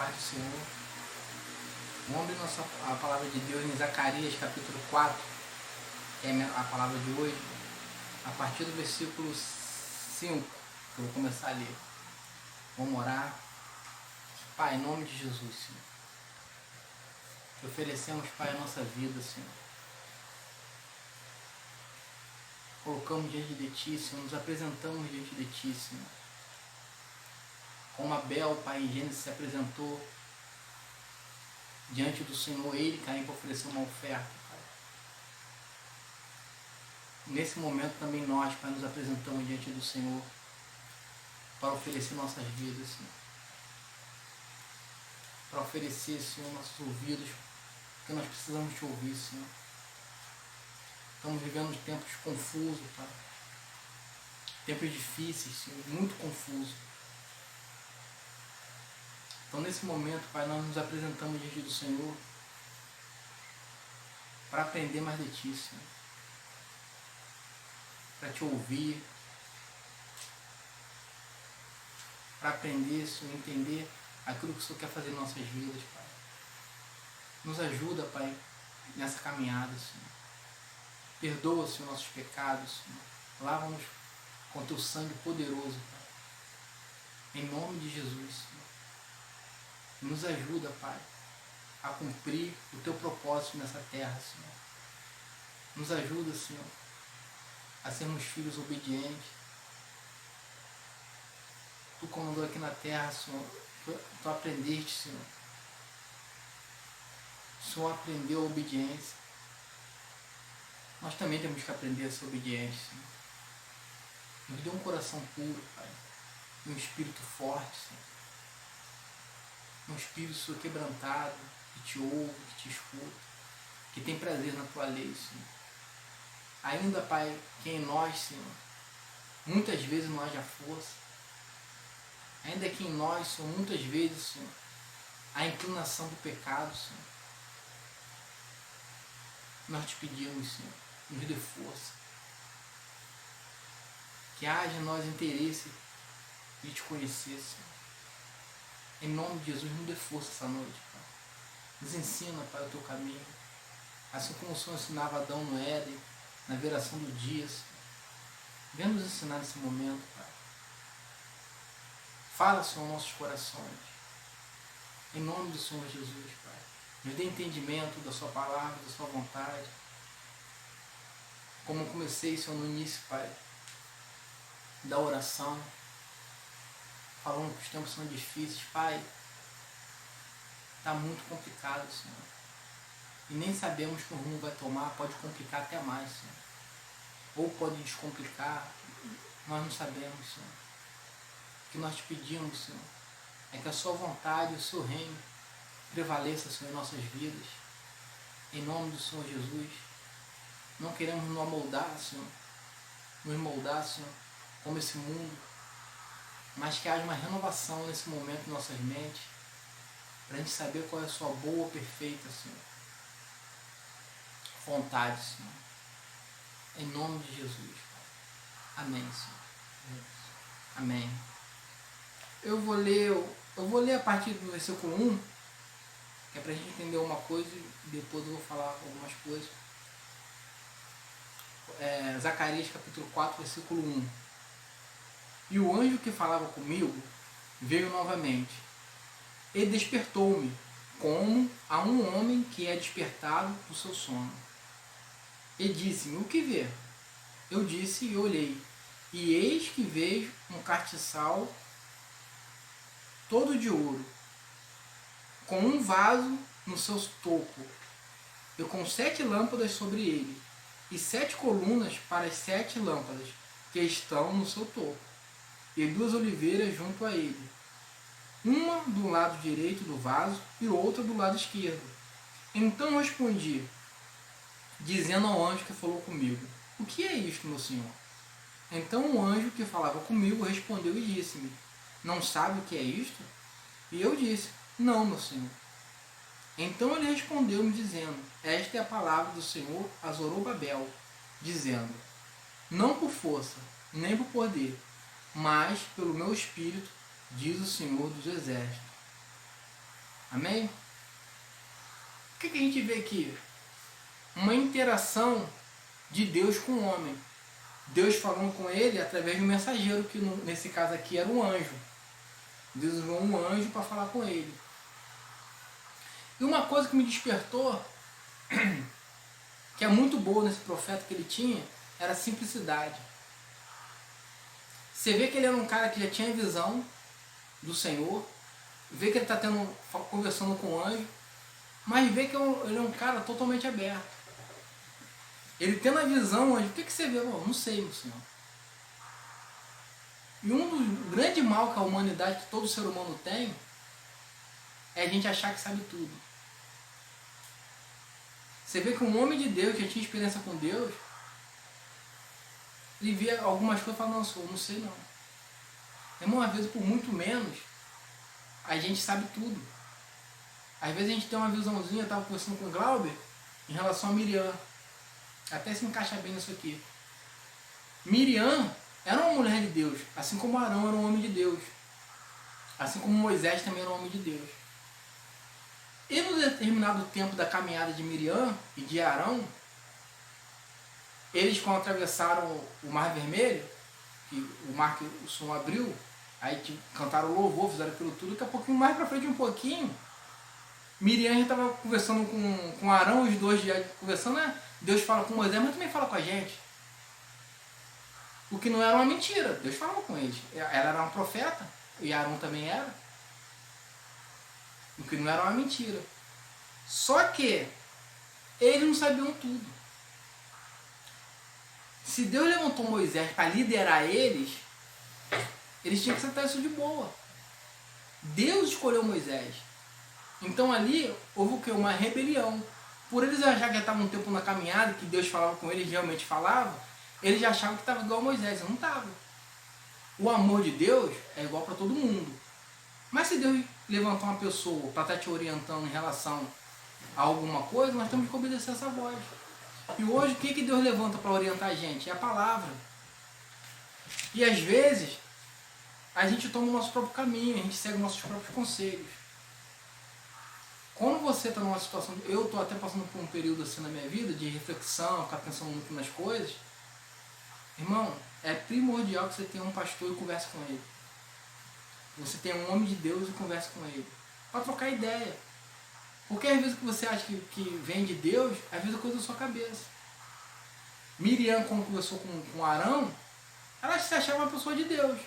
paz do Senhor. Vamos abrir a palavra de Deus em Zacarias capítulo 4, que é a palavra de hoje, a partir do versículo 5, que eu vou começar a ler. Vamos orar. Pai, em nome de Jesus, Senhor, te oferecemos, Pai, a nossa vida, Senhor. Colocamos diante de Ti, Senhor, nos apresentamos diante de Ti, Senhor. Como Abel, Pai, em Gênesis se apresentou diante do Senhor, ele, Caim, para oferecer uma oferta, Pai. Nesse momento também nós, Pai, nos apresentamos diante do Senhor para oferecer nossas vidas, Senhor. Para oferecer, Senhor, nossos ouvidos, porque nós precisamos Te ouvir, Senhor. Estamos vivendo tempos confusos, Pai. Tempos difíceis, Senhor, muito confusos. Então, nesse momento, Pai, nós nos apresentamos diante do Senhor para aprender mais de Ti, Senhor. Para Te ouvir, para aprender, Senhor, entender aquilo que o Senhor quer fazer em nossas vidas, Pai. Nos ajuda, Pai, nessa caminhada, Senhor. Perdoa, Senhor, nossos pecados, Senhor. Lava-nos com Teu sangue poderoso, Pai. Em nome de Jesus, Senhor. Nos ajuda, Pai, a cumprir o Teu propósito nessa terra, Senhor. Nos ajuda, Senhor, a sermos filhos obedientes. Tu comandou aqui na terra, Senhor, Tu aprendeste, Senhor. O Senhor aprendeu a obediência. Nós também temos que aprender a ser obedientes, Senhor. Nos dê um coração puro, Pai, e um espírito forte, Senhor. Um espírito, Senhor, quebrantado, que Te ouve, que Te escuta, que tem prazer na Tua lei, Senhor. Ainda, Pai, que em nós, Senhor, muitas vezes não haja força. Ainda que em nós, Senhor, muitas vezes, Senhor, a inclinação do pecado, Senhor. Nós Te pedimos, Senhor, nos dê força. Que haja em nós interesse de Te conhecer, Senhor. Em nome de Jesus, nos dê força essa noite, Pai. Nos ensina, Pai, o Teu caminho. Assim como o Senhor ensinava Adão no Éden, na viração do dia, Senhor. Venha nos ensinar nesse momento, Pai. Fala, Senhor, nossos corações. Em nome do Senhor Jesus, Pai. Nos dê entendimento da Sua palavra, da Sua vontade. Como eu comecei, Senhor, no início, Pai, da oração, falando que os tempos são difíceis, Pai, está muito complicado, Senhor. E nem sabemos que o rumo vai tomar, pode complicar até mais, Senhor. Ou pode descomplicar, nós não sabemos, Senhor. O que nós Te pedimos, Senhor, é que a Sua vontade e o Seu reino prevaleça, Senhor, em nossas vidas. Em nome do Senhor Jesus. Não queremos nos moldar, Senhor, como esse mundo, mas que haja uma renovação nesse momento em nossas mentes, para a gente saber qual é a Sua boa, perfeita, Senhor, vontade, Senhor. Em nome de Jesus, Pai. Amém, Senhor. Amém. Eu vou ler a partir do versículo 1, que é para a gente entender uma coisa e depois eu vou falar algumas coisas. Zacarias capítulo 4, versículo 1. E o anjo que falava comigo veio novamente e despertou-me, como a um homem que é despertado do seu sono. E disse-me: o que vê? Eu disse e olhei, e eis que vejo um castiçal todo de ouro, com um vaso no seu topo, e com 7 lâmpadas sobre ele, e 7 colunas para as 7 lâmpadas que estão no seu topo, e 2 oliveiras junto a ele, uma do lado direito do vaso e outra do lado esquerdo. Então respondi, dizendo ao anjo que falou comigo: o que é isto, meu senhor? Então o anjo que falava comigo respondeu e disse-me: não sabe o que é isto? E eu disse: não, meu senhor. Então ele respondeu-me dizendo: esta é a palavra do Senhor a Zorobabel, dizendo: não por força, nem por poder, mas pelo meu espírito, diz o Senhor dos Exércitos. Amém? O que a gente vê aqui? Uma interação de Deus com o homem. Deus falando com ele através de um mensageiro, que nesse caso aqui era um anjo. Deus usou um anjo para falar com ele. E uma coisa que me despertou, que é muito boa nesse profeta que ele tinha, era a simplicidade. Você vê que ele era um cara que já tinha visão do Senhor, vê que ele está conversando com o anjo, mas vê que ele é um cara totalmente aberto. Ele tendo a visão, anjo, o que você vê? Não sei, meu Senhor. E um dos grandes mal que a humanidade, que todo ser humano tem, é a gente achar que sabe tudo. Você vê que um homem de Deus, que já tinha experiência com Deus, ele via algumas coisas e fala, não sei não. Irmão, às vezes por muito menos, a gente sabe tudo. Às vezes a gente tem uma visãozinha, eu estava conversando com o Glauber, em relação a Miriam. Até se encaixa bem nisso aqui. Miriam era uma mulher de Deus, assim como Arão era um homem de Deus. Assim como Moisés também era um homem de Deus. E no determinado tempo da caminhada de Miriam e de Arão, eles quando atravessaram o Mar Vermelho, que o som abriu, aí cantaram louvor, fizeram aquilo tudo, daqui a pouquinho, mais pra frente um pouquinho, Miriam já estava conversando com Arão, os dois já conversando, né? Deus fala com Moisés, mas também fala com a gente. O que não era uma mentira, Deus falava com eles. Ela era uma profeta, e Arão também era. O que não era uma mentira. Só que eles não sabiam tudo. Se Deus levantou Moisés para liderar eles tinham que aceitar isso de boa. Deus escolheu Moisés. Então ali houve o quê? Uma rebelião. Por eles acharem que já estavam um tempo na caminhada, que Deus falava com eles, realmente falava, eles já achavam que estava igual a Moisés. Eu não estava. O amor de Deus é igual para todo mundo. Mas se Deus levantar uma pessoa para estar te orientando em relação a alguma coisa, nós temos que obedecer essa voz. E hoje, o que Deus levanta para orientar a gente? É a palavra. E às vezes, a gente toma o nosso próprio caminho, a gente segue os nossos próprios conselhos. Quando você está numa situação, eu estou até passando por um período assim na minha vida, de reflexão, ficar pensando muito nas coisas, irmão, é primordial que você tenha um pastor e converse com ele. Você tenha um homem de Deus e converse com ele. Para trocar ideia. Porque às vezes que você acha que vem de Deus, às vezes é coisa da sua cabeça. Miriam, quando conversou com Arão, ela se achava uma pessoa de Deus.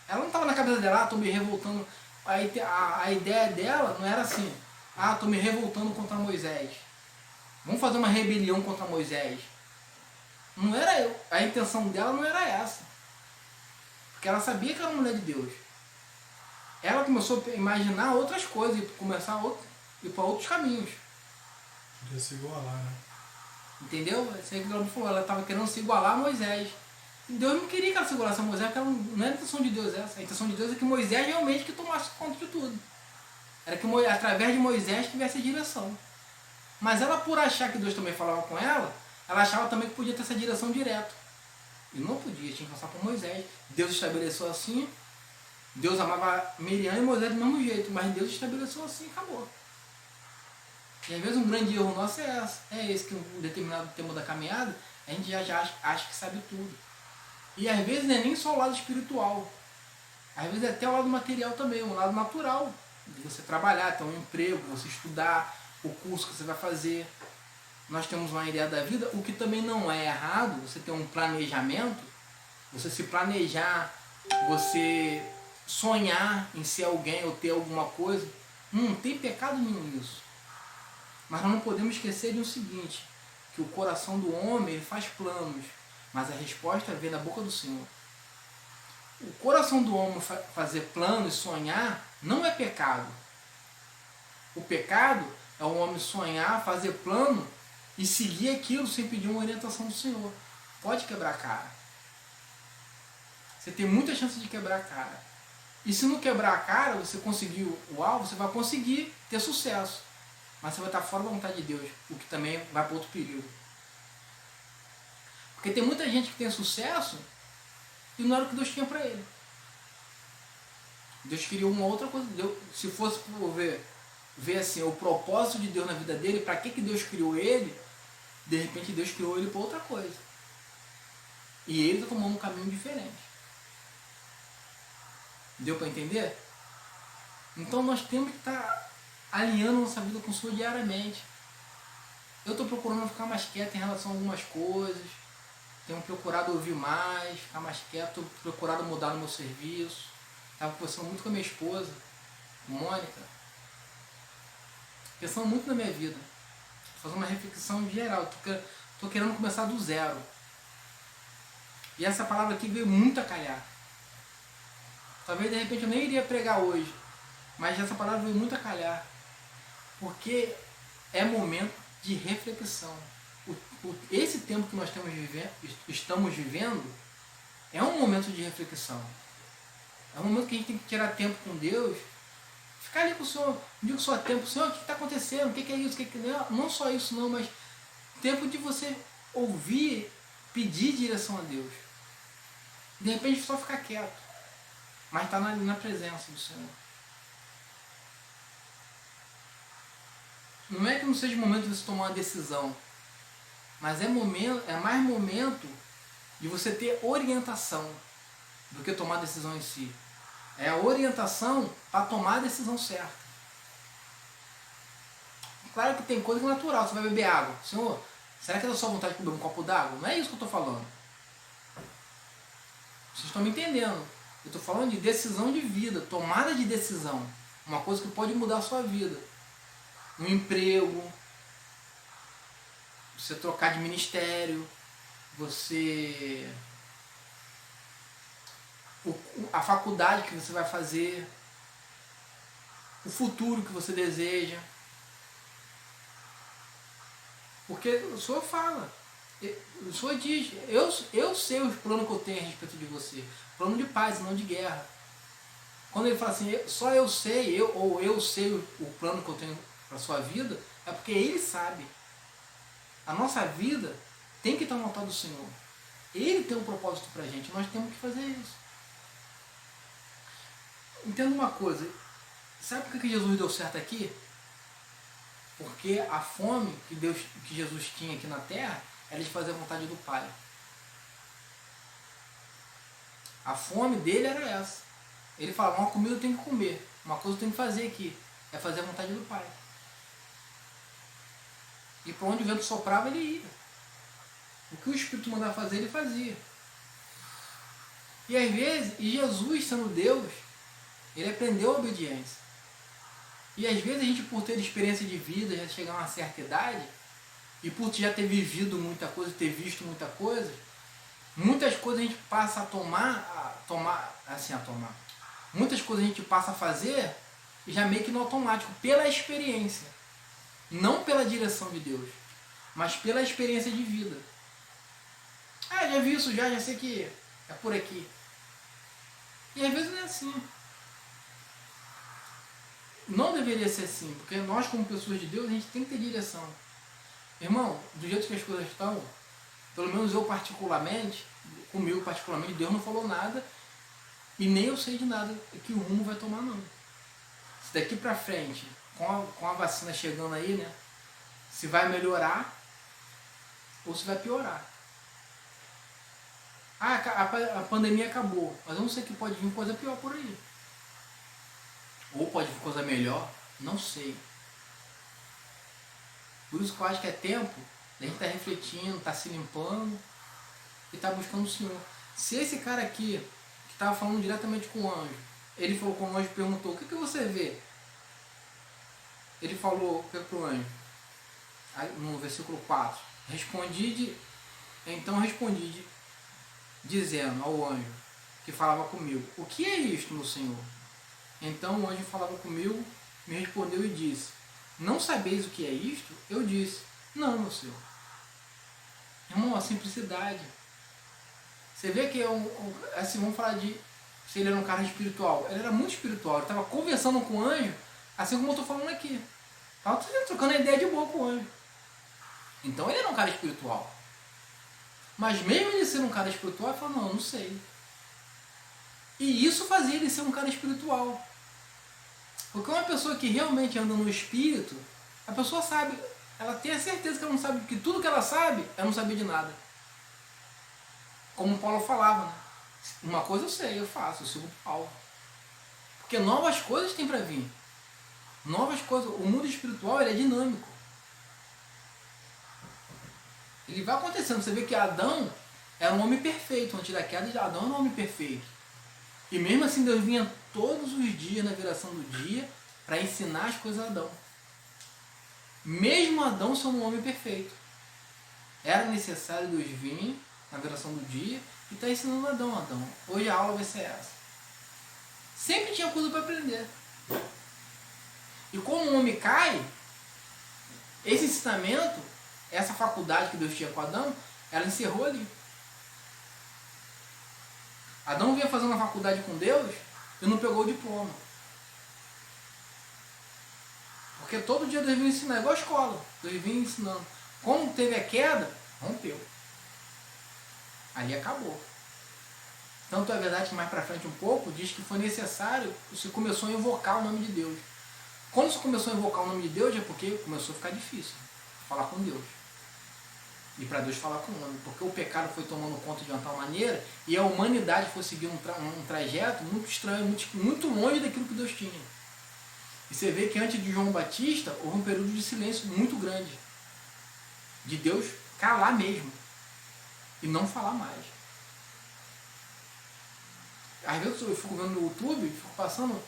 Ela não estava na cabeça dela, estou me revoltando. A ideia dela não era assim, estou me revoltando contra Moisés. Vamos fazer uma rebelião contra Moisés. Não era eu. A intenção dela não era essa. Porque ela sabia que era uma mulher de Deus. Ela começou a imaginar outras coisas e começar a ir para outros caminhos. Podia se igualar, né? Entendeu? Isso aí que o Glauber falou, ela estava querendo se igualar a Moisés. E Deus não queria que ela se igualasse a Moisés, porque não era a intenção de Deus essa. A intenção de Deus é que Moisés realmente que tomasse conta de tudo. Era que através de Moisés tivesse a direção. Mas ela, por achar que Deus também falava com ela achava também que podia ter essa direção direto. E não podia, tinha que passar por Moisés. Deus estabeleceu assim. Deus amava Miriam e Moisés do mesmo jeito, mas Deus estabeleceu assim e acabou. E às vezes um grande erro nosso é esse, que em um determinado tempo da caminhada, a gente já acha que sabe tudo. E às vezes não é nem só o lado espiritual. Às vezes é até o lado material também, um lado natural. De você trabalhar, ter um emprego, você estudar, o curso que você vai fazer. Nós temos uma ideia da vida, o que também não é errado, você ter um planejamento, você se planejar, você sonhar em ser alguém ou ter alguma coisa, não tem pecado nenhum nisso. Mas nós não podemos esquecer de um seguinte, que o coração do homem ele faz planos, mas a resposta vem da boca do Senhor. O coração do homem fazer planos, sonhar, não é pecado. O pecado é o homem sonhar, fazer plano e seguir aquilo sem pedir uma orientação do Senhor. Pode quebrar a cara. Você tem muita chance de quebrar a cara. E se não quebrar a cara, você conseguir o alvo, você vai conseguir ter sucesso. Mas você vai estar fora da vontade de Deus, o que também vai para outro perigo. Porque tem muita gente que tem sucesso e não era o que Deus tinha para ele. Deus queria uma outra coisa. Se fosse por ver ver assim, o propósito de Deus na vida dele, para que Deus criou ele, de repente Deus criou ele para outra coisa. E ele está tomando um caminho diferente. Deu para entender? Então nós temos que estar alinhando nossa vida com o Senhor diariamente. Eu estou procurando ficar mais quieto em relação a algumas coisas. Tenho procurado ouvir mais, ficar mais quieto. Estou procurado mudar no meu serviço. Estava conversando muito com a minha esposa, Mônica. Pensando muito na minha vida. Fazendo uma reflexão geral. Estou querendo começar do zero. E essa palavra aqui veio muito a calhar. Talvez de repente eu nem iria pregar hoje. Mas essa palavra veio muito a calhar. Porque é momento de reflexão. Esse tempo que nós estamos vivendo é um momento de reflexão. É um momento que a gente tem que tirar tempo com Deus. Ficar ali com o Senhor. Não digo só tempo. Senhor, o que está acontecendo? O que é isso? O que é... Não só isso não, mas tempo de você ouvir, pedir direção a Deus. De repente só ficar quieto. Mas está na presença do Senhor. Não é que não seja momento de você tomar uma decisão, mas é mais momento de você ter orientação do que tomar a decisão em si. É a orientação para tomar a decisão certa. Claro que tem coisa que é natural, você vai beber água. Senhor, será que é da sua vontade de beber um copo d'água? Não é isso que eu estou falando. Vocês estão me entendendo. Eu estou falando de decisão de vida, tomada de decisão. Uma coisa que pode mudar a sua vida. Um emprego, você trocar de ministério, você... a faculdade que você vai fazer, o futuro que você deseja. Porque o Senhor fala, o Senhor diz, eu sei os planos que eu tenho a respeito de você, plano de paz, não de guerra. Quando ele fala assim, só eu sei, eu sei o plano que eu tenho para a sua vida, é porque Ele sabe. A nossa vida tem que estar no altar do Senhor. Ele tem um propósito para a gente, nós temos que fazer isso. Entenda uma coisa, sabe por que Jesus deu certo aqui? Porque a fome que Jesus tinha aqui na terra era de fazer a vontade do Pai. A fome dele era essa. Ele falava, uma comida eu tenho que comer, uma coisa eu tenho que fazer aqui, é fazer a vontade do Pai. E para onde o vento soprava, ele ia. O que o Espírito mandava fazer, ele fazia. E às vezes, Jesus sendo Deus, ele aprendeu a obediência. E às vezes a gente, por ter experiência de vida, já chegar a uma certa idade, e por já ter vivido muita coisa, ter visto muita coisa, muitas coisas a gente passa a tomar. Muitas coisas a gente passa a fazer já meio que no automático, pela experiência. Não pela direção de Deus, mas pela experiência de vida. Ah, já vi isso, já sei que é por aqui. E às vezes não é assim. Não deveria ser assim, porque nós como pessoas de Deus, a gente tem que ter direção. Irmão, do jeito que as coisas estão, pelo menos eu particularmente, comigo particularmente, Deus não falou nada, e nem eu sei de nada que o rumo vai tomar não. Se daqui pra frente, com a vacina chegando aí, né, se vai melhorar ou se vai piorar. Ah, a pandemia acabou, mas eu não sei que pode vir coisa pior por aí. Ou pode vir coisa melhor, não sei. Por isso que eu acho que é tempo da gente estar refletindo, estar se limpando e estar buscando o Senhor. Se esse cara aqui, que estava falando diretamente com o anjo, ele falou com o anjo e perguntou, o que você vê? Ele falou para o anjo, no versículo 4, então respondi, dizendo ao anjo que falava comigo, o que é isto, meu Senhor? Então o anjo falava comigo, me respondeu e disse, não sabeis o que é isto? Eu disse, não, meu Senhor. Irmão, a simplicidade. Você vê que assim, vamos falar de se ele era um cara espiritual. Ele era muito espiritual, ele estava conversando com o anjo, assim como eu estou falando aqui. Estava trocando a ideia de boa com o anjo. Então ele era um cara espiritual. Mas mesmo ele sendo um cara espiritual, ele falou, não sei. E isso fazia ele ser um cara espiritual. Porque uma pessoa que realmente anda no espírito, a pessoa sabe, ela tem a certeza que ela não sabe, que tudo que ela sabe, ela não sabia de nada. Como Paulo falava, né? Uma coisa eu sei, eu faço, eu sigo Paulo. Porque novas coisas tem para vir. Novas coisas. O mundo espiritual, ele é dinâmico. Ele vai acontecendo. Você vê que Adão era um homem perfeito. Antes da queda de Adão era um homem perfeito. E mesmo assim Deus vinha todos os dias na viração do dia para ensinar as coisas a Adão. Mesmo Adão sendo um homem perfeito. Era necessário Deus vir na viração do dia e está ensinando Adão. Hoje a aula vai ser essa. Sempre tinha coisa para aprender. E como o homem cai, esse ensinamento, essa faculdade que Deus tinha com Adão, ela encerrou ali. Adão vinha fazendo a faculdade com Deus e não pegou o diploma. Porque todo dia Deus vinha ensinar, igual a escola. Deus vinha ensinando. Quando teve a queda, rompeu. Ali acabou. Tanto é verdade que mais para frente um pouco, diz que foi necessário, você começou a invocar o nome de Deus. Quando você começou a invocar o nome de Deus, é porque começou a ficar difícil falar com Deus. E para Deus falar com o homem. Porque o pecado foi tomando conta de uma tal maneira e a humanidade foi seguindo um trajeto muito estranho, muito longe daquilo que Deus tinha. E você vê que antes de João Batista, houve um período de silêncio muito grande. De Deus calar mesmo. E não falar mais. Às vezes eu fico vendo no YouTube, fico passando,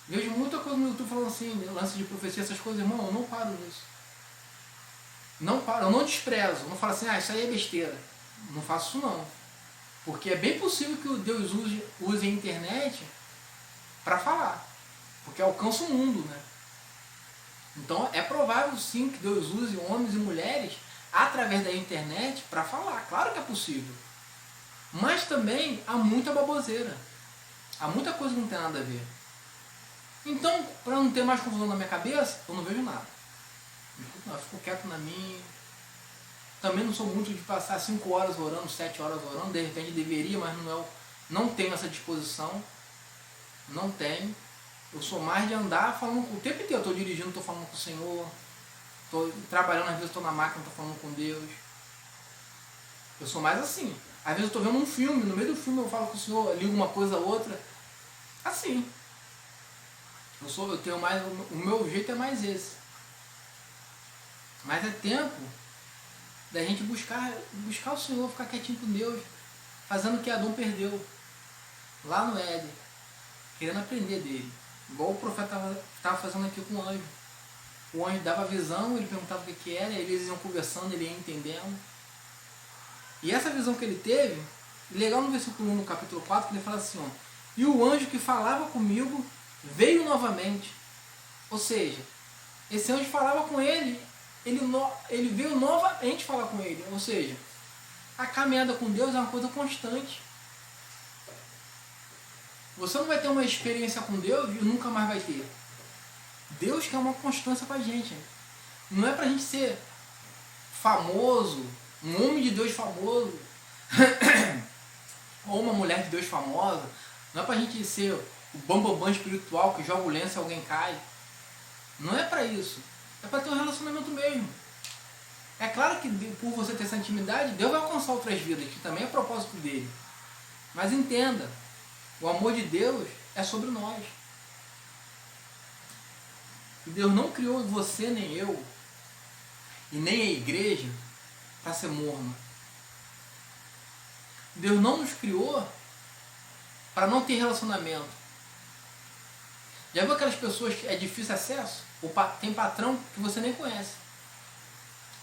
vejo muita coisa no YouTube falando assim, lance de profecia, essas coisas, irmão, eu não paro nisso. Não paro, eu não desprezo, não falo assim, isso aí é besteira. Não faço isso não. Porque é bem possível que Deus use a internet para falar. Porque alcança o mundo, né? Então é provável sim que Deus use homens e mulheres através da internet para falar. Claro que é possível. Mas também há muita baboseira. Há muita coisa que não tem nada a ver. Então, para não ter mais confusão na minha cabeça, eu não vejo nada. Eu fico quieto na minha. Também não sou muito de passar 5 horas orando, 7 horas orando. De repente deveria, mas não tenho essa disposição. Não tenho. Eu sou mais de andar falando o tempo inteiro. Eu estou dirigindo, estou falando com o Senhor. Estou trabalhando, às vezes estou na máquina, estou falando com Deus. Eu sou mais assim. Às vezes eu estou vendo um filme, no meio do filme eu falo com o Senhor, ligo uma coisa a outra. Assim. Eu tenho mais. O meu jeito é mais esse. Mas é tempo da gente buscar o Senhor, ficar quietinho com Deus, fazendo o que Adão perdeu lá no Éden, querendo aprender dele. Igual o profeta estava fazendo aqui com o anjo. O anjo dava a visão, ele perguntava o que era, eles iam conversando, ele ia entendendo. E essa visão que ele teve, legal no versículo 1, no capítulo 4, que ele fala assim, ó, e o anjo que falava comigo veio novamente. Ou seja, esse anjo falava com ele, ele veio novamente falar com ele. Ou seja, a caminhada com Deus é uma coisa constante. Você não vai ter uma experiência com Deus e nunca mais vai ter. Deus quer uma constância pra gente. Não é pra gente ser famoso, um homem de Deus famoso, ou uma mulher de Deus famosa. Não é pra gente ser o bambambam espiritual que joga o lenço e alguém cai. Não é pra isso. É pra ter um relacionamento mesmo. É claro que por você ter essa intimidade, Deus vai alcançar outras vidas, que também é propósito dele. Mas entenda, o amor de Deus é sobre nós. E Deus não criou você nem eu, e nem a igreja, para ser morno. Deus não nos criou para não ter relacionamento. Já viu aquelas pessoas que é difícil acesso? Tem patrão que você nem conhece.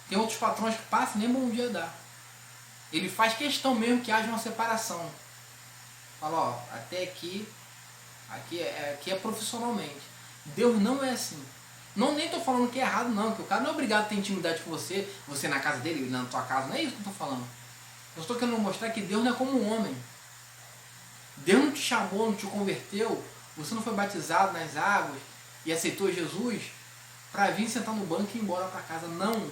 Tem outros patrões que passam e nem bom dia dá. Ele faz questão mesmo que haja uma separação. Fala, ó, até aqui é profissionalmente. Deus não é assim. Não, nem estou falando que é errado não, que o cara não é obrigado a ter intimidade com você na casa dele, na tua casa, não é isso que eu estou falando. Eu estou querendo mostrar que Deus não é como um homem. Deus não te chamou, não te converteu, você não foi batizado nas águas e aceitou Jesus para vir sentar no banco e ir embora para casa. Não.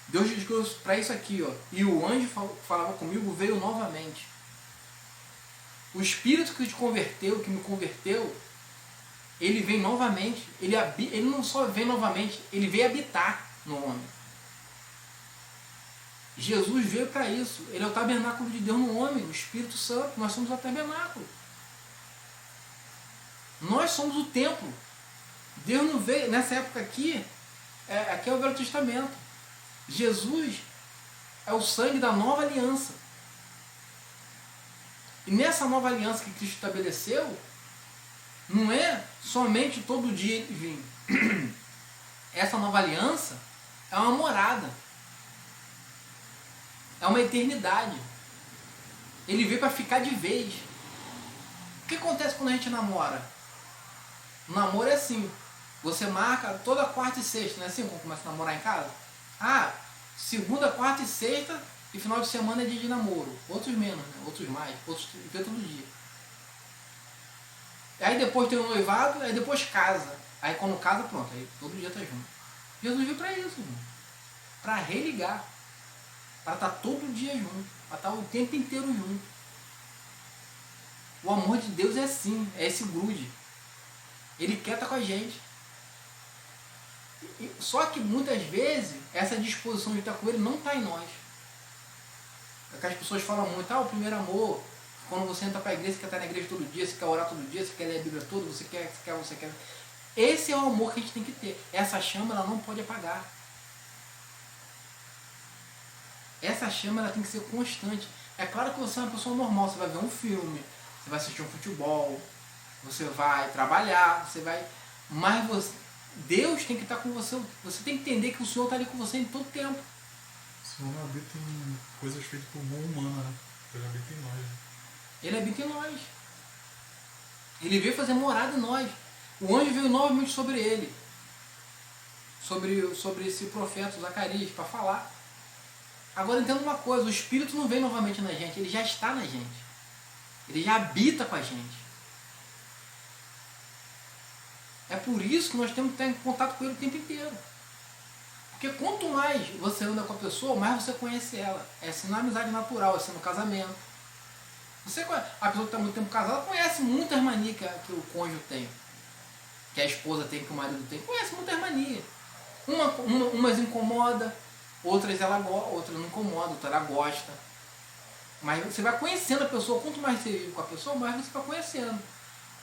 Deus diz para isso aqui, ó. E o anjo falava comigo, veio novamente. O Espírito que te converteu, que me converteu, ele vem novamente, ele não só vem novamente, ele veio habitar no homem. Jesus veio para isso, ele é o tabernáculo de Deus no homem, o Espírito Santo, nós somos o tabernáculo. Nós somos o templo. Deus não veio, nessa época aqui é o Velho Testamento. Jesus é o sangue da nova aliança. E nessa nova aliança que Cristo estabeleceu, não é somente todo dia ele vir. Essa nova aliança é uma morada. É uma eternidade. Ele veio para ficar de vez. O que acontece quando a gente namora? O namoro é assim. Você marca toda quarta e sexta, não é assim quando começa a namorar em casa? Ah, segunda, quarta e sexta e final de semana é dia de namoro. Outros menos, né? Outros mais, outros vê todo dia. Aí depois tem o noivado, aí depois casa. Aí quando casa, pronto, aí todo dia tá junto. Jesus veio para isso, irmão. Para religar. Para estar todo dia junto. Para estar o tempo inteiro junto. O amor de Deus é assim, é esse grude. Ele quer estar com a gente. Só que muitas vezes essa disposição de estar com ele não está em nós. É que as pessoas falam muito, o primeiro amor, quando você entra para a igreja, você quer estar na igreja todo dia, você quer orar todo dia, você quer ler a Bíblia toda, você quer. Esse é o amor que a gente tem que ter. Essa chama ela não pode apagar. Essa chama ela tem que ser constante. É claro que você é uma pessoa normal, você vai ver um filme, você vai assistir um futebol, você vai trabalhar, você vai. Mas Deus tem que estar com você. Você tem que entender que o Senhor está ali com você em todo tempo. O Senhor não habita em coisas feitas por mão humana, né? Ele habita em nós. Né? Ele habita em nós. Ele veio fazer morada em nós. O anjo veio novamente sobre ele. Sobre esse profeta, Zacarias, para falar. Agora entenda uma coisa, o Espírito não vem novamente na gente, ele já está na gente. Ele já habita com a gente. É por isso que nós temos que estar em contato com ele o tempo inteiro. Porque quanto mais você anda com a pessoa, mais você conhece ela. É assim na amizade natural, é assim no casamento. A pessoa que está muito tempo casada conhece muitas manias que o cônjuge tem. Que a esposa tem, que o marido tem. Conhece muitas manias. Umas incomoda, outras não incomoda, outra ela gosta. Mas você vai conhecendo a pessoa. Quanto mais você vive com a pessoa, mais você vai conhecendo.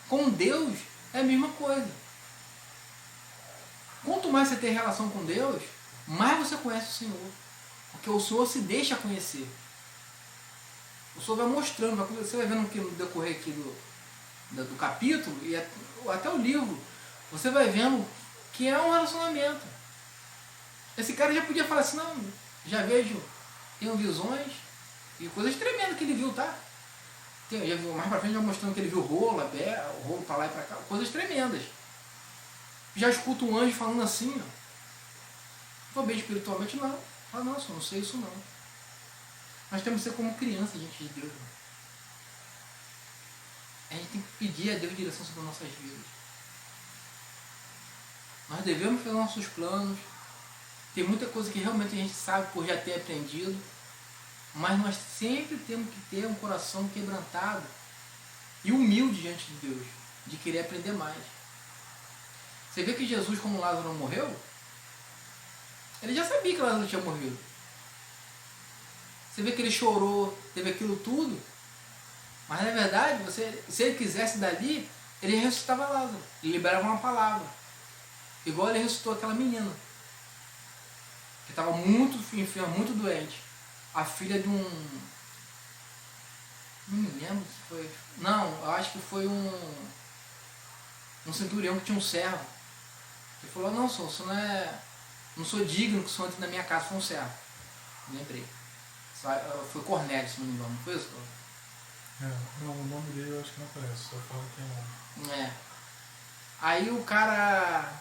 Com Deus é a mesma coisa. Quanto mais você tem relação com Deus, mais você conhece o Senhor. Porque o Senhor se deixa conhecer. O Senhor vai mostrando, você vai vendo que no decorrer aqui do capítulo, e até o livro, você vai vendo que é um relacionamento. Esse cara já podia falar assim, não, já vejo, tenho visões e coisas tremendas que ele viu, tá? Já viu, mais pra frente já mostrando que ele viu rolo pra lá e pra cá, coisas tremendas. Já escuto um anjo falando assim, ó. Estou bem espiritualmente? Não. Fala, não, eu não sei isso não. Nós temos que ser como criança diante de Deus. Né? A gente tem que pedir a Deus direção sobre as nossas vidas. Nós devemos fazer nossos planos. Tem muita coisa que realmente a gente sabe por já ter aprendido. Mas nós sempre temos que ter um coração quebrantado e humilde diante de Deus. De querer aprender mais. Você vê que Jesus, como Lázaro morreu, ele já sabia que Lázaro tinha morrido. Você vê que ele chorou, teve aquilo tudo. Mas na verdade, se ele quisesse dali, ele ressuscitava Lázaro. Ele liberava uma palavra. Igual ele ressuscitou aquela menina. Que estava muito enferma, muito doente. A filha de um... Não me lembro se foi... Não, eu acho que foi um centurião que tinha um servo. Ele falou, não, senhor, você não sou digno que o senhor entre na minha casa, foi um servo. Lembrei. Foi Cornélio, se não me engano, não foi isso? Não, o nome dele eu acho que não aparece, só fala que é nome. Aí o cara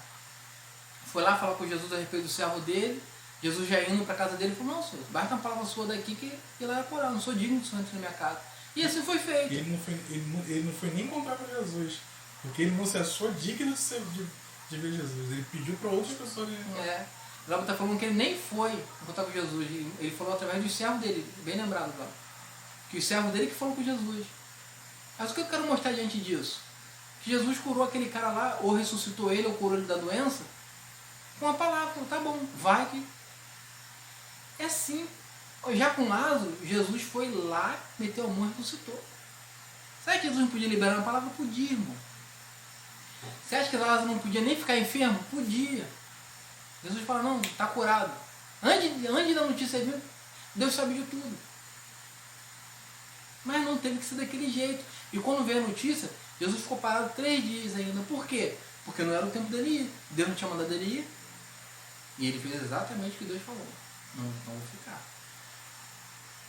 foi lá falar com Jesus a respeito do servo dele. Jesus já indo para casa dele falou, não, senhor, basta uma palavra sua daqui que ele vai curar, não sou digno que o senhor entre na minha casa. E assim foi feito. Ele não foi nem contar para Jesus, porque ele não se achou digno de ver Jesus. Ele pediu para outras pessoas. O Glauber está falando que ele nem foi contar com Jesus. Ele falou através dos servos dele, bem lembrado, Glauber. Que os servos dele que foram com Jesus. Mas o que eu quero mostrar diante disso? Jesus curou aquele cara lá, ou ressuscitou ele, ou curou ele da doença, com a palavra, tá bom, vai que... É assim. Já com Lázaro, Jesus foi lá, meteu a mão e ressuscitou. Será que Jesus não podia liberar uma palavra? Podia, irmão. Você acha que Lázaro não podia nem ficar enfermo? Podia. Jesus fala, não, está curado. Antes da notícia vir, Deus sabe de tudo. Mas não teve que ser daquele jeito. E quando veio a notícia, Jesus ficou parado 3 dias ainda. Por quê? Porque não era o tempo dele ir. Deus não tinha mandado ele ir. E ele fez exatamente o que Deus falou. Não vou ficar.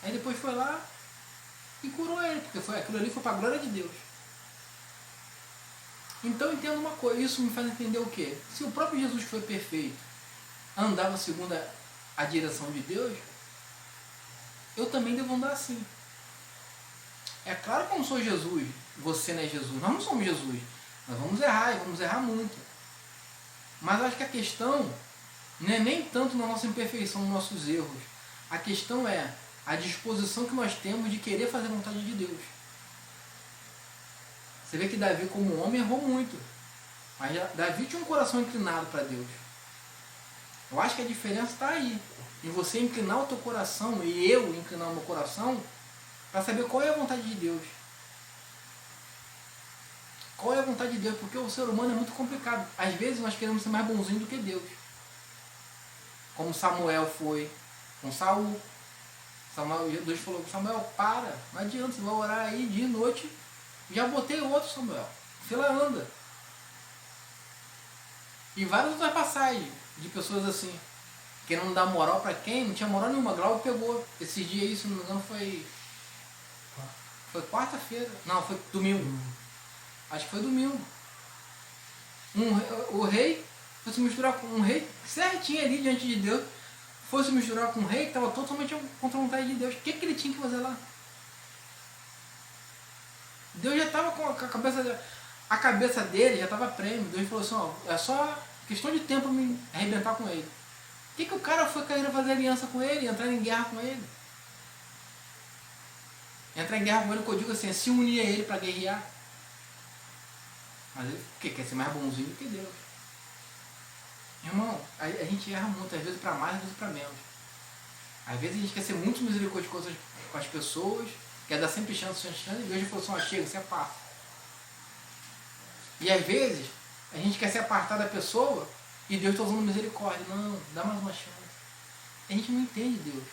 Aí depois foi lá e curou ele. Porque aquilo ali foi para a glória de Deus. Então entenda uma coisa. Isso me faz entender o quê? Se o próprio Jesus, que foi perfeito, andava segundo a direção de Deus, eu também devo andar assim. É claro que eu não sou Jesus, você não é Jesus, nós não somos Jesus. Nós vamos errar e vamos errar muito. Mas eu acho que a questão não é nem tanto na nossa imperfeição, nos nossos erros. A questão é a disposição que nós temos de querer fazer a vontade de Deus. Você vê que Davi, como homem, errou muito. Mas Davi tinha um coração inclinado para Deus. Eu acho que a diferença está aí. Em você inclinar o teu coração e eu inclinar o meu coração para saber qual é a vontade de Deus. Qual é a vontade de Deus? Porque o ser humano é muito complicado. Às vezes nós queremos ser mais bonzinho do que Deus. Como Samuel foi com Saul. Deus falou com Samuel, para, não adianta, você vai orar aí dia e noite. Já botei outro Samuel. Fila anda. E várias outras passagens de pessoas assim, querendo dar moral para quem? Não tinha moral nenhuma. Glauco pegou. Esses dias aí, se não me engano, foi quarta-feira. Não, foi domingo. Acho que foi domingo. O rei foi se misturar com um rei certinho ali diante de Deus. Foi se misturar com um rei que estava totalmente contra a vontade de Deus. O que ele tinha que fazer lá? Deus já estava com a cabeça dele, já estava prêmio. Deus falou assim, ó, é só questão de tempo me arrebentar com ele. O que o cara foi querer fazer aliança com ele, entrar em guerra com ele? Entrar em guerra com ele, que eu digo assim, é se unir a ele para guerrear. Mas ele quer ser mais bonzinho do que Deus. Irmão, a gente erra muito, às vezes para mais, às vezes para menos. Às vezes a gente quer ser muito misericordioso com as pessoas, quer dar sempre chance, e Deus já falou assim, ó, chega, se aparta. E às vezes a gente quer se apartar da pessoa e Deus está usando misericórdia. Não, dá mais uma chance. A gente não entende Deus.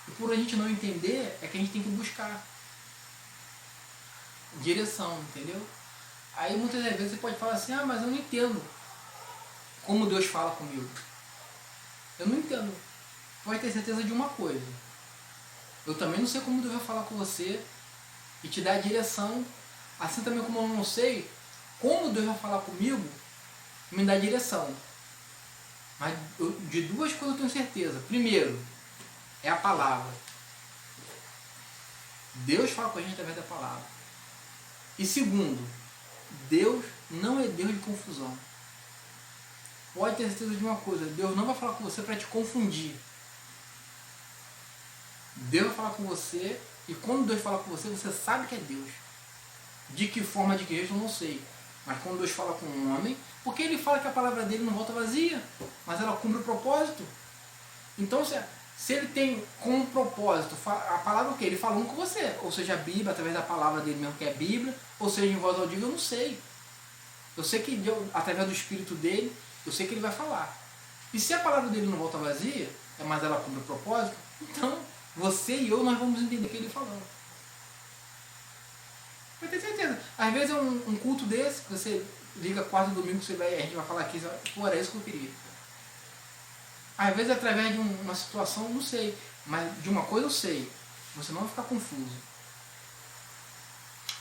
E por a gente não entender, é que a gente tem que buscar direção, entendeu? Aí muitas vezes você pode falar assim, mas eu não entendo como Deus fala comigo. Eu não entendo. Pode ter certeza de uma coisa. Eu também não sei como Deus vai falar com você e te dar a direção. Assim também como eu não sei como Deus vai falar comigo e me dar a direção. Mas de 2 coisas eu tenho certeza. Primeiro, é a palavra. Deus fala com a gente através da palavra. E segundo, Deus não é Deus de confusão. Pode ter certeza de uma coisa, Deus não vai falar com você para te confundir. Deus vai falar com você, e quando Deus fala com você, você sabe que é Deus. De que forma, de que jeito, eu não sei. Mas quando Deus fala com um homem, porque ele fala que a palavra dele não volta vazia, mas ela cumpre o propósito. Então, se ele tem como propósito, a palavra o quê? Ele falando com você. Ou seja, a Bíblia, através da palavra dele mesmo, que é a Bíblia, ou seja, em voz audível, eu não sei. Eu sei que Deus, através do Espírito dele, eu sei que ele vai falar. E se a palavra dele não volta vazia, mas ela cumpre o propósito, então você e eu, nós vamos entender o que ele falou. Vai ter certeza. Às vezes é um culto desse, que você liga quarto domingo, a gente vai falar aqui, pô, era isso que eu queria. Às vezes através de uma situação, não sei, mas de uma coisa eu sei, você não vai ficar confuso.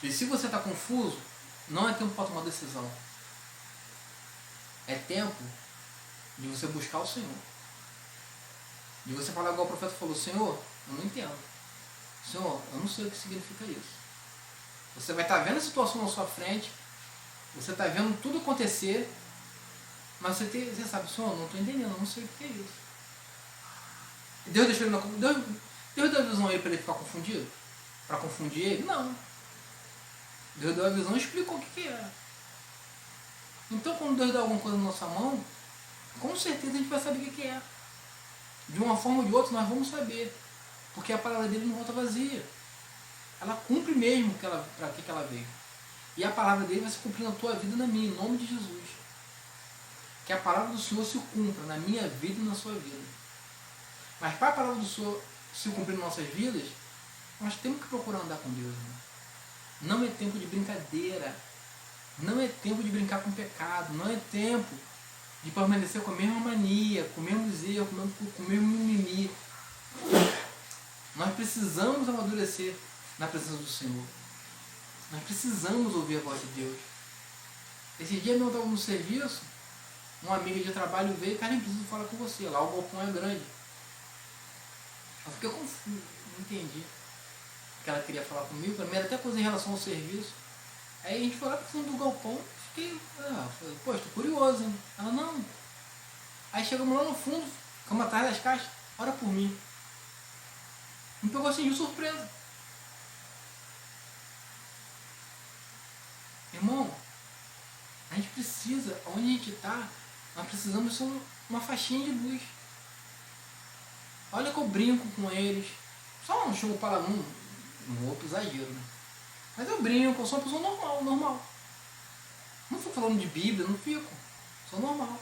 E se você está confuso, não é tempo para tomar decisão. É tempo de você buscar o Senhor. De você falar igual o profeta falou, Senhor, eu não entendo. Senhor, eu não sei o que significa isso. Você vai estar vendo a situação na sua frente, você está vendo tudo acontecer, mas você sabe, Senhor, não estou entendendo, eu não sei o que é isso. Deus deixou ele Deus deu a visão a ele para ele ficar confundido? Para confundir ele? Não. Deus deu a visão e explicou o que era. Então, quando Deus dá alguma coisa na nossa mão, com certeza a gente vai saber o que é. De uma forma ou de outra, nós vamos saber. Porque a palavra dele não volta vazia. Ela cumpre mesmo para que ela veio. E a palavra dele vai se cumprir na tua vida e na minha, em nome de Jesus. Que a palavra do Senhor se cumpra na minha vida e na sua vida. Mas para a palavra do Senhor se cumprir nas nossas vidas, nós temos que procurar andar com Deus. Né? Não é tempo de brincadeira. Não é tempo de brincar com o pecado. Não é tempo de permanecer com a mesma mania, com o mesmo erros, com o mesmo mimimi. Nós precisamos amadurecer na presença do Senhor. Nós precisamos ouvir a voz de Deus. Esse dia eu estava no serviço, uma amiga de trabalho veio e cara, nem preciso falar com você. Lá o balcão é grande. Eu fiquei confuso, não entendi o que ela queria falar comigo. Para mim era até coisa em relação ao serviço. Aí a gente foi lá para o fundo do galpão, fiquei, falei, pô, estou curioso, hein? Ela, não. Aí chegamos lá no fundo, ficamos atrás das caixas, ora por mim. Me pegou assim de surpresa. Irmão, a gente precisa, onde a gente está, nós precisamos ser uma faixinha de luz. Olha que eu brinco com eles. Só não chego para lá, não vou pro exagero, né? Mas eu brinco, eu sou uma pessoa normal. Não fico falando de Bíblia, não fico. Sou normal.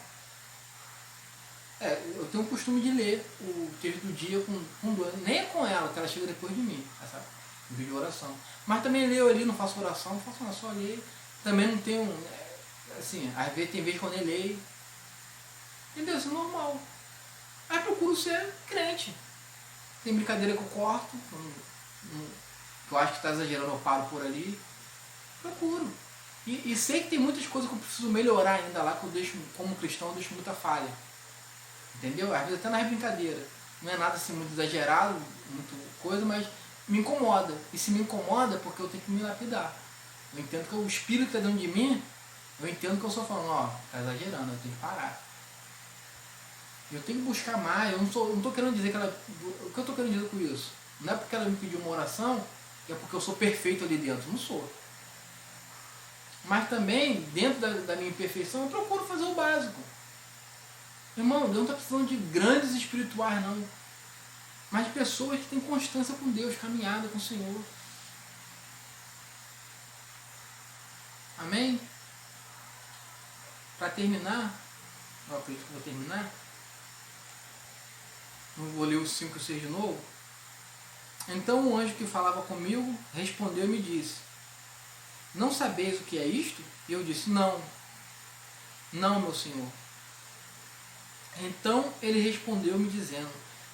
Eu tenho o costume de ler o texto do dia com Deus. Nem é com ela, que ela chega depois de mim, sabe? Um vídeo de oração. Mas também leio ali, não faço oração, não faço nada, só leio. Também não tenho, assim, às vezes tem vezes quando eu leio. Entendeu? Isso é normal. Aí procuro ser crente. Tem brincadeira que eu corto, que eu acho que está exagerando, eu paro por ali. Procuro. E sei que tem muitas coisas que eu preciso melhorar ainda lá, que eu deixo, como cristão, eu deixo muita falha. Entendeu? Às vezes até na brincadeira. Não é nada assim muito exagerado, muito coisa, mas me incomoda. E se me incomoda é porque eu tenho que me lapidar. Eu entendo que o espírito que está dentro de mim, eu entendo que eu sou falando, está exagerando, eu tenho que parar. Eu tenho que buscar mais, eu não estou querendo dizer que ela... O que eu estou querendo dizer com isso? Não é porque ela me pediu uma oração, que é porque eu sou perfeito ali dentro. Não sou. Mas também, dentro da minha imperfeição, eu procuro fazer o básico. Irmão, Deus não está precisando de grandes espirituais, não. Mas de pessoas que têm constância com Deus, caminhada com o Senhor. Amém? Para terminar, eu acredito que vou terminar. Não vou ler os 5 e 6 de novo. Então o anjo que falava comigo respondeu e me disse: não sabeis o que é isto? E eu disse: não, meu senhor. Então ele respondeu me dizendo: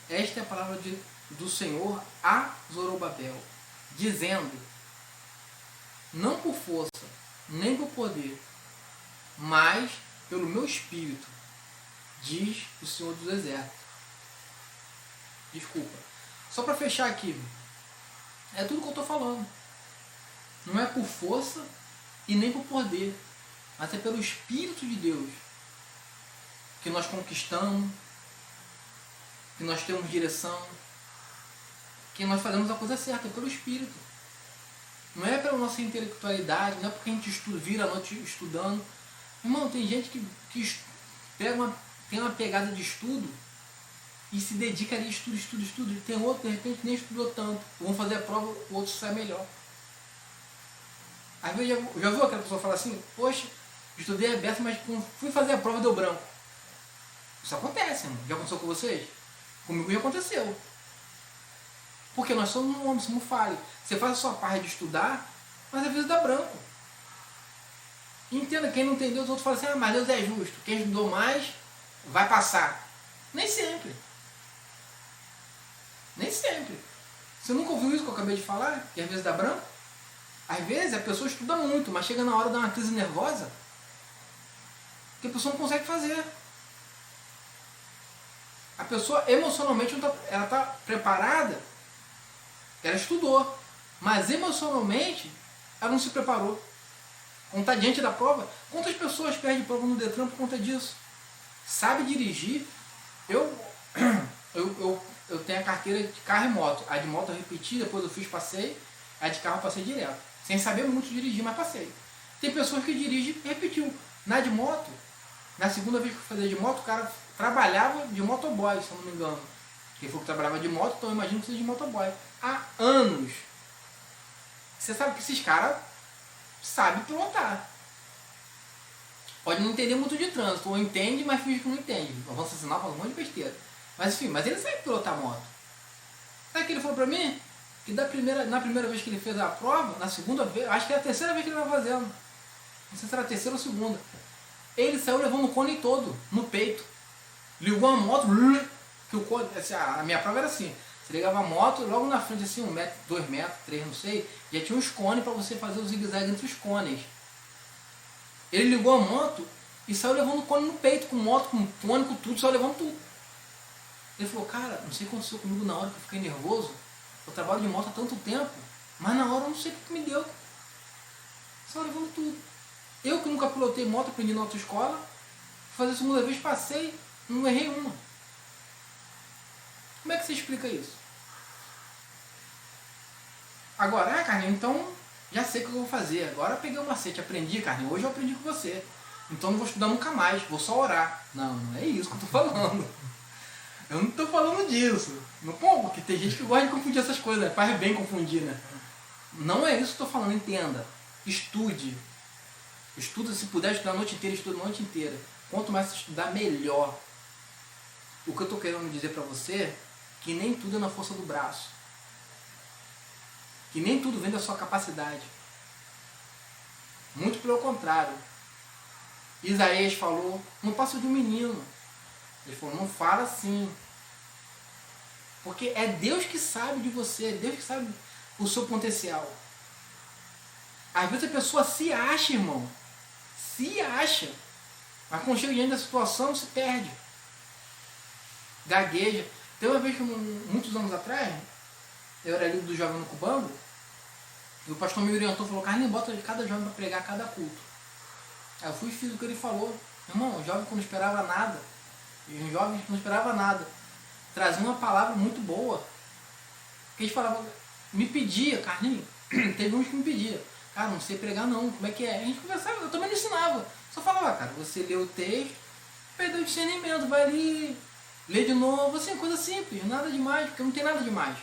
esta é a palavra do Senhor a Zorobabel, dizendo: não por força, nem por poder, mas pelo meu espírito, diz o Senhor dos Exércitos. Desculpa. Só para fechar aqui, é tudo que eu estou falando. Não é por força e nem por poder, mas é pelo Espírito de Deus que nós conquistamos, que nós temos direção, que nós fazemos a coisa certa, é pelo Espírito. Não é pela nossa intelectualidade, não é porque a gente vira a noite estudando. Irmão, tem gente que tem uma pegada de estudo e se dedica ali, estudo. E tem outro, de repente, nem estudou tanto. Vão fazer a prova, o outro sai melhor. Às vezes já viu aquela pessoa falar assim: poxa, estudei a beça, mas fui fazer a prova e deu branco. Isso acontece, irmão. Já aconteceu com vocês? Comigo já aconteceu. Porque nós somos homens, somos falhos. Você faz a sua parte de estudar, mas às vezes dá branco. E entenda, quem não entendeu, os outros falam assim: mas Deus é justo. Quem estudou mais, vai passar. Nem sempre. Nem sempre. Você nunca ouviu isso que eu acabei de falar? Que às vezes dá branco? Às vezes a pessoa estuda muito, mas chega na hora de dar uma crise nervosa, que a pessoa não consegue fazer. A pessoa emocionalmente ela está preparada, ela estudou, mas emocionalmente ela não se preparou. Quando está diante da prova, quantas pessoas perdem prova no Detran por conta disso? Sabe dirigir? Eu tenho a carteira de carro e moto. A de moto eu repeti, depois eu fiz passeio, a de carro eu passei direto. Sem saber muito dirigir, mas passei. Tem pessoas que dirigem e repetiu. Na de moto, na segunda vez que eu fazia de moto, o cara trabalhava de motoboy, se eu não me engano. Quem for que trabalhava de moto, então eu imagino que seja de motoboy. Há anos. Você sabe que esses caras sabem pilotar. Pode não entender muito de trânsito, ou entende, mas finge que não entende. Avança sinal, fala um monte de besteira. Mas enfim, mas ele sabe pilotar moto. Sabe o que ele falou pra mim? Que na primeira vez que ele fez a prova, na segunda vez, acho que é a terceira vez que ele vai fazendo. Não sei se era a terceira ou segunda. Ele saiu levando o cone todo, no peito. Ligou a moto, que o cone, assim, a minha prova era assim. Você ligava a moto, logo na frente, assim, 1 metro, 2 metros, 3, não sei, já tinha uns cones para você fazer o zigue-zague entre os cones. Ele ligou a moto e saiu levando o cone no peito, com moto, com cone, com tudo, saiu levando tudo. Ele falou, cara, não sei o que aconteceu comigo na hora que eu fiquei nervoso. Eu trabalho de moto há tanto tempo, mas na hora eu não sei o que me deu. Saiu levando tudo. Eu que nunca pilotei moto, aprendi na autoescola, fazer a segunda vez, passei, não errei uma. Como é que você explica isso? Agora, Carlinhos, então já sei o que eu vou fazer. Agora eu peguei o macete, aprendi, Carlinhos. Hoje eu aprendi com você. Então não vou estudar nunca mais, vou só orar. Não, não é isso que eu tô falando. Eu não tô falando disso. Não, pô, porque tem gente que gosta de confundir essas coisas, né? Faz bem confundir, né? Não é isso que eu tô falando, entenda. Estude. Estuda, se puder estudar a noite inteira, estuda a noite inteira. Quanto mais você estudar, melhor. O que eu tô querendo dizer pra você é que nem tudo é na força do braço. Que nem tudo vem da sua capacidade. Muito pelo contrário. Isaías falou, não passa de um menino. Ele falou, não fala assim. Porque é Deus que sabe de você, é Deus que sabe o seu potencial. Às vezes a pessoa se acha, irmão. Se acha. Mas quando chega diante da situação, se perde. Gagueja. Tem uma vez que, muitos anos atrás, eu era líder do jovem no Cubango, e o pastor me orientou e falou, Carlinhos, bota cada jovem para pregar cada culto. Aí eu fui e fiz o que ele falou. Irmão, o jovem que não esperava nada, e os jovens que não esperavam nada, trazia uma palavra muito boa. Que eles falavam, me pedia, Carlinhos, teve uns que me pediam, cara, não sei pregar não, como é que é? A gente conversava, eu também não ensinava. Só falava, cara, você lê o texto, perdeu o discernimento, vai ali, lê de novo, assim, coisa simples, nada demais, porque não tem nada demais.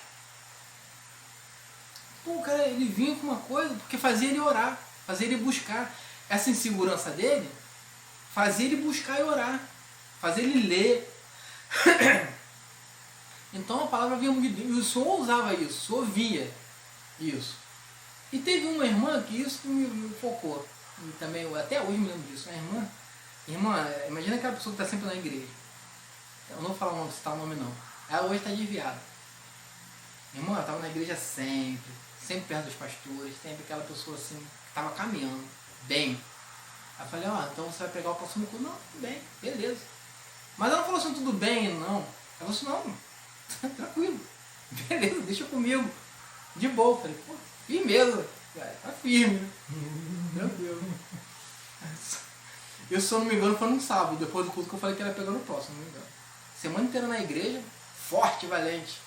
Pô, o cara, ele vinha com uma coisa, porque fazia ele orar, fazia ele buscar. Essa insegurança dele, fazia ele buscar e orar, fazia ele ler. Então a palavra vinha muito de Deus, e o Senhor usava isso, o Senhor via isso. E teve uma irmã que isso me focou, e também, até hoje me lembro disso, uma irmã, imagina aquela pessoa que está sempre na igreja. Eu não vou falar o nome, citar o nome não. Ela hoje está desviada. Minha irmã, ela estava na igreja sempre perto dos pastores, sempre aquela pessoa assim, que estava caminhando, bem. Aí eu falei, então você vai pegar o próximo culto? Não, tudo bem, beleza. Mas ela não falou assim, tudo bem, não. Ela falou assim, não, tranquilo, beleza, deixa comigo, de boa. Eu falei, pô, firmeza, tá firme, né? Tranquilo. Eu, se eu não me engano, foi num sábado, depois do culto que eu falei que ela ia pegar no próximo, não me engano. Semana inteira na igreja, forte, valente.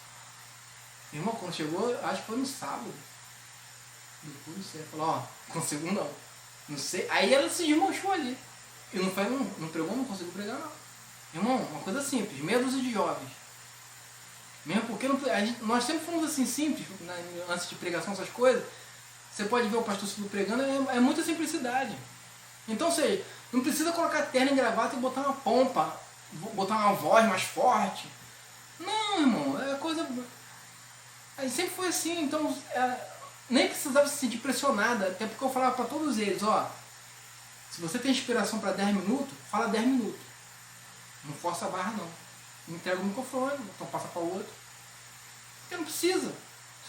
Meu irmão, quando chegou, acho que foi no sábado. Depois, não sei, falou, consigo não. Não sei. Aí ela se desmanchou ali. E não pregou, não conseguiu pregar, não. Irmão, uma coisa simples, meia dúzia de jovens. Mesmo porque nós sempre fomos assim simples, antes de pregação, essas coisas. Você pode ver o pastor Silvio pregando, é muita simplicidade. Então, ou seja, não precisa colocar terno e gravata e botar uma pompa, botar uma voz mais forte. Não, irmão, é coisa... Aí sempre foi assim, então nem precisava se sentir pressionada, até porque eu falava para todos eles, se você tem inspiração para 10 minutos, fala 10 minutos. Não força a barra não. Não entrega o microfone, então passa para o outro. Porque não precisa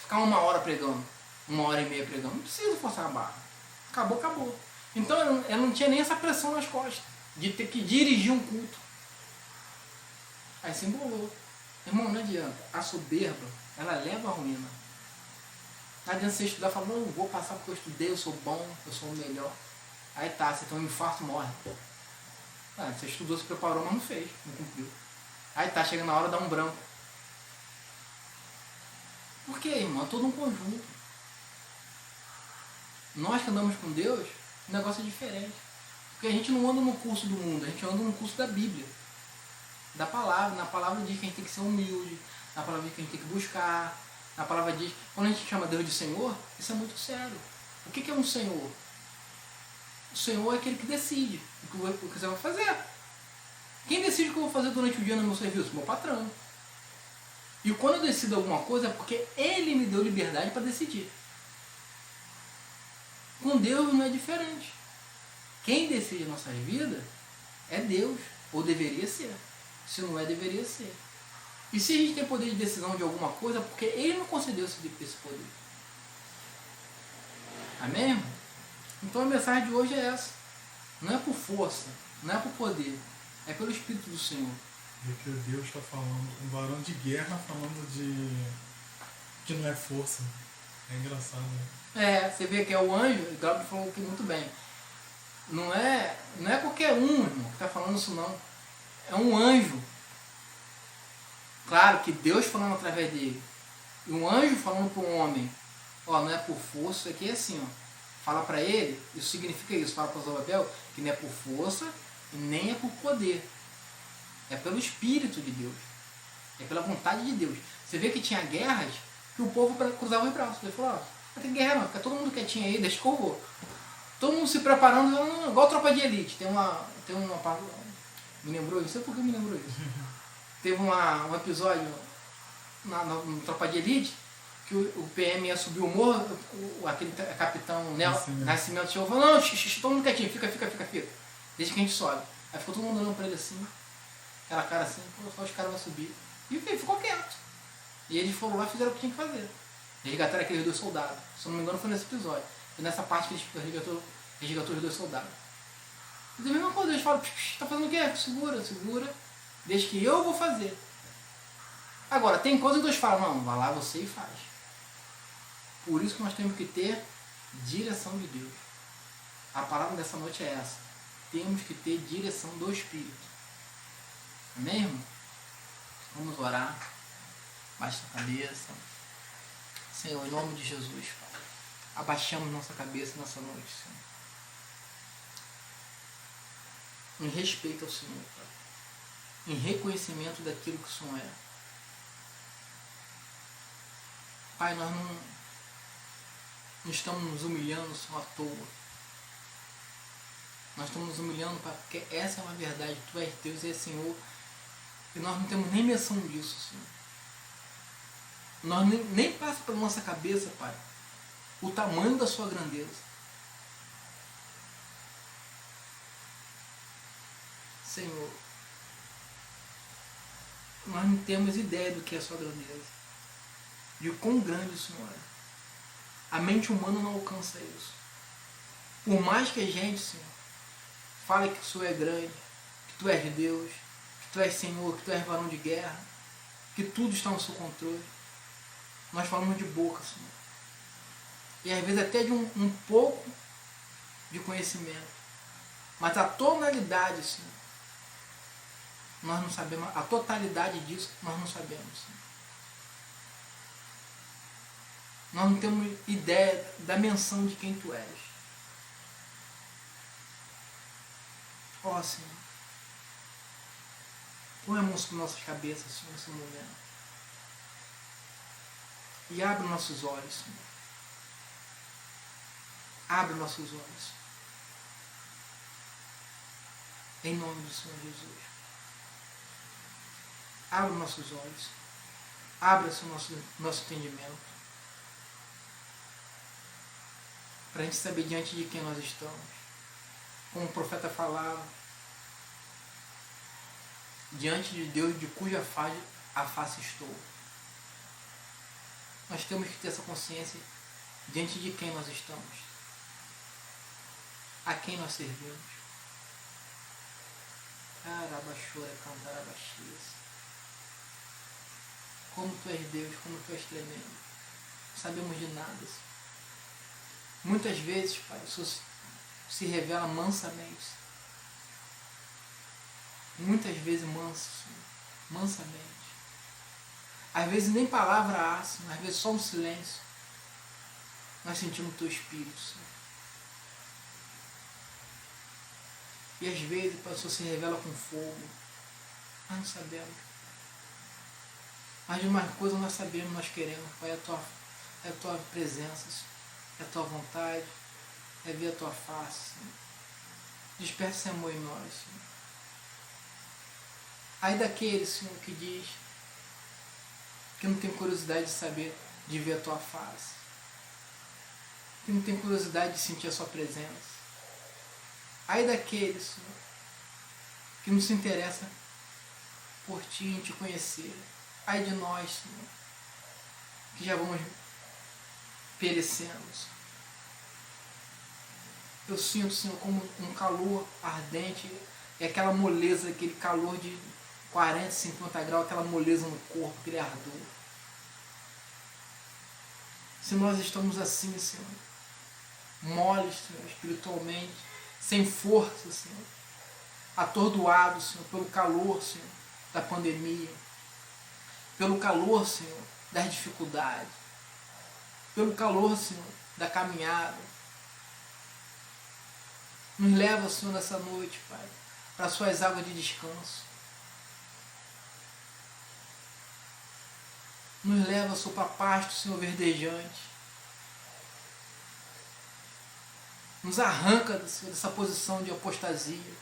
ficar 1 hora pregando, 1h30 pregando, não precisa forçar a barra. Acabou, acabou. Então eu não tinha nem essa pressão nas costas, de ter que dirigir um culto. Aí se embolou. Irmão, não adianta. A soberba, ela leva à ruína. Não adianta você estudar e falar, não, vou passar porque eu estudei, eu sou bom, eu sou o melhor. Aí tá, você tem um infarto, morre. Você estudou, se preparou, mas não fez, não cumpriu. Aí tá, chega na hora, dá um branco. Por quê, irmão? É todo um conjunto. Nós que andamos com Deus, o negócio é diferente. Porque a gente não anda no curso do mundo, a gente anda no curso da Bíblia. Da palavra. Na palavra diz que a gente tem que ser humilde, na palavra diz que a gente tem que buscar, na palavra diz... Quando a gente chama Deus de Senhor, isso é muito sério. O que é um Senhor? O Senhor é aquele que decide o que você vai fazer. Quem decide o que eu vou fazer durante o dia no meu serviço? Meu patrão. E quando eu decido alguma coisa é porque Ele me deu liberdade para decidir. Com Deus não é diferente. Quem decide nossas vidas é Deus, ou deveria ser. Se não é, deveria ser. E se a gente tem poder de decisão de alguma coisa, é porque Ele não concedeu esse poder. Amém, irmão? Então a mensagem de hoje é essa. Não é por força, não é por poder, é pelo Espírito do Senhor. E que Deus está falando, um varão de guerra falando de que não é força. É engraçado, né? Você vê que é o anjo, o Gabriel falou aqui muito bem. Não é qualquer um, irmão, que está falando isso não. É um anjo. Claro que Deus falando através dele. E um anjo falando para um homem. Não é por força, isso aqui é assim, ó. Fala para ele, isso significa isso. Fala para Zorobabel que não é por força e nem é por poder. É pelo Espírito de Deus. É pela vontade de Deus. Você vê que tinha guerras que o povo cruzava os braços. Ele falou, não tem guerra não, fica todo mundo quietinho aí, deixa que eu vou. Todo mundo se preparando, igual tropa de elite. Tem uma me lembrou isso, não sei por que me lembrou isso. Teve um episódio na tropa de elite que o PM ia subir o morro, aquele capitão Nascimento chegou e falou, não, todo mundo quietinho, fica. Desde que a gente sobe. Aí ficou todo mundo olhando pra ele assim, aquela cara assim, só os caras vão subir. E ele ficou quieto. E eles foram lá e fizeram o que tinha que fazer. Resgataram aqueles 2 soldados. Se eu não me engano foi nesse episódio. Foi nessa parte que eles resgatou os 2 soldados. E da mesma coisa, eles falam, tá fazendo o quê? Segura. Deixa que eu vou fazer. Agora, tem coisas que Deus fala, não, vai lá você e faz. Por isso que nós temos que ter direção de Deus. A palavra dessa noite é essa. Temos que ter direção do Espírito. Amém, irmão? Vamos orar. Baixa a cabeça. Senhor, em nome de Jesus, Pai. Abaixamos nossa cabeça nessa noite, Senhor. Em respeito ao Senhor, Pai. Em reconhecimento daquilo que o Senhor é. Pai, nós não estamos nos humilhando só à toa. Nós estamos nos humilhando, Pai, porque essa é uma verdade. Tu és Deus e és Senhor. E nós não temos nem menção disso, Senhor. Nós nem passa pela nossa cabeça, Pai, o tamanho da sua grandeza. Senhor, nós não temos ideia do que é a sua grandeza. De quão grande o Senhor é. A mente humana não alcança isso. Por mais que a gente, Senhor, fale que o Senhor é grande, que Tu és Deus, que Tu és Senhor, que Tu és varão de guerra, que tudo está no seu controle, nós falamos de boca, Senhor. E às vezes até de um pouco de conhecimento. Mas a tonalidade, Senhor, nós não sabemos. A totalidade disso, nós não sabemos, Senhor. Nós não temos ideia da menção de quem Tu és. Ó, Senhor, põe a mão sobre nossas cabeças, Senhor, nesse momento. E abre nossos olhos, Senhor. Abre nossos olhos. Em nome do Senhor Jesus. Abre nossos olhos. Abre o nosso entendimento. Para a gente saber diante de quem nós estamos. Como o profeta falava. Diante de Deus de cuja face estou. Nós temos que ter essa consciência diante de quem nós estamos. A quem nós servimos. Arabaxora, cantarabaxias. Como Tu és Deus, como Tu és tremendo. Não sabemos de nada. Senhor. Muitas vezes, Pai, o Senhor se revela mansamente. Muitas vezes manso, Senhor. Mansamente. Às vezes nem palavra há, Senhor. Às vezes só um silêncio. Nós sentimos o Teu Espírito, Senhor. E às vezes, Pai, o Senhor se revela com fogo. Nós não sabemos. Mas de uma coisa nós sabemos, nós queremos, Pai, é a tua presença, Senhor. É a tua vontade, é ver a tua face, Senhor. Desperta esse amor em nós, Senhor. Aí daquele, Senhor, que diz que não tem curiosidade de saber, de ver a tua face, que não tem curiosidade de sentir a sua presença. Aí daquele, Senhor, que não se interessa por ti, em te conhecer. Ai de nós, Senhor, que já vamos perecendo. Eu sinto, Senhor, como um calor ardente, e aquela moleza, aquele calor de 40, 50 graus, aquela moleza no corpo, aquele ardor. Se nós estamos assim, Senhor, moles, Senhor, espiritualmente, sem força, Senhor, atordoados, Senhor, pelo calor, Senhor, da pandemia, pelo calor, Senhor, das dificuldades, pelo calor, Senhor, da caminhada. Nos leva, Senhor, nessa noite, Pai, para as suas águas de descanso. Nos leva, Senhor, para pasto, Senhor, verdejante. Nos arranca, Senhor, dessa posição de apostasia.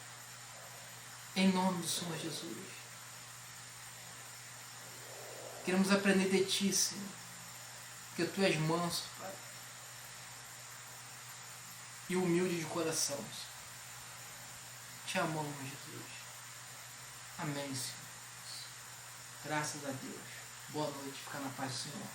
Em nome do Senhor Jesus. Queremos aprender de Ti, Senhor, porque Tu és manso, Pai, e humilde de coração, Senhor. Te amamos, Jesus. Amém, Senhor. Graças a Deus. Boa noite. Fica na paz do Senhor.